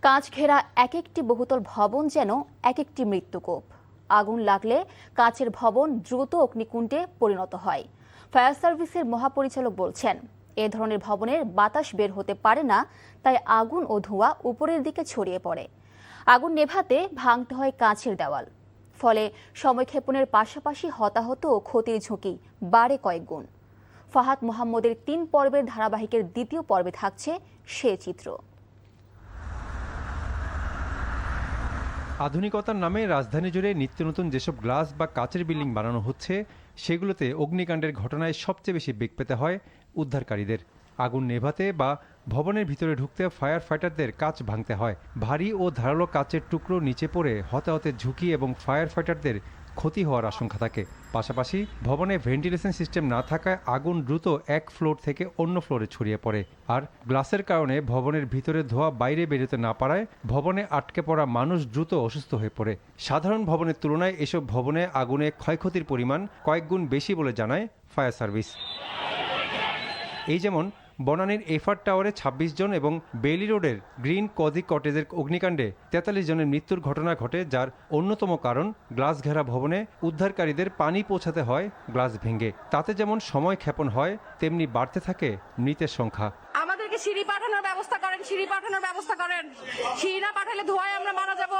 কাঁচ ঘেরা এক একটি বহুতল ভবন যেন এক একটি মৃত্যুকূপ। আগুন লাগলে কাঁচের ভবন দ্রুত অগ্নিকুণ্ডে পরিণত হয়। ফায়ার সার্ভিসের মহাপরিচালক বলছেন, এ ধরনের ভবনের বাতাস বের হতে পারে না, তাই আগুন ও ধোঁয়া উপরের দিকে ছড়িয়ে পড়ে। আগুন নেভাতে ভাঙতে হয় কাঁচের দেওয়াল, ফলে সময়ক্ষেপণের পাশাপাশি হতাহত ও ক্ষতির ঝুঁকি বাড়ে কয়েক গুণ। ফাহাদ মোহাম্মদের 3 পর্বের ধারাবাহিকের দ্বিতীয় পর্বে থাকছে সে চিত্র। আধুনিকতার নামে রাজধানী জুড়ে নিত্য নতুন যেসব গ্লাস বা কাচের বিল্ডিং বানানো হচ্ছে, সেগুলোতে অগ্নিকাণ্ডের ঘটনায় সবচেয়ে বেশি বেগ পেতে হয় উদ্ধারকারীদের। আগুন নেভাতে বা ভবনের ভিতরে ঢুকতে ফায়ার ফাইটারদের কাঁচ ভাঙতে হয়। ভারী ও ধারালো কাচের টুকরো নিচে পড়ে হতাহতের ঝুঁকি এবং ফায়ার ফাইটারদের ক্ষতি হওয়ার আশঙ্কা থাকে। পাশাপাশি ভবনে ভেন্টিলেশন সিস্টেম না থাকায় আগুন দ্রুত এক ফ্লোর থেকে অন্য ফ্লোরে ছড়িয়ে পড়ে। আর গ্লাসের কারণে ভবনের ভিতরে ধোঁয়া বাইরে বেরোতে না পারায় ভবনে আটকে পড়া মানুষ দ্রুত অসুস্থ হয়ে পড়ে। সাধারণ ভবনের তুলনায় এসব ভবনে আগুনে ক্ষয়ক্ষতির পরিমাণ কয়েক গুণ বেশি বলে জানায় ফায়ার সার্ভিস। এই যেমন বনানীর এফআর টাওয়ারে ২৬ জন এবং বেইলি রোডের গ্রিন কজি কটেজের অগ্নিকাণ্ডে ৪৩ জনের মৃত্যুর ঘটনা ঘটে, যার অন্যতম কারণ গ্লাস ঘেরা ভবনে উদ্ধারকারীদের পানি পৌঁছাতে হয় গ্লাস ভেঙে। তাতে যেমন সময় ক্ষেপণ হয়, তেমনি বাড়তে থাকে মৃতের সংখ্যা। আমাদেরকে সিঁড়ি পাঠানোর ব্যবস্থা করেন, সিঁড়ি না পাঠালে ধোঁয়ায় আমরা মারা যাব।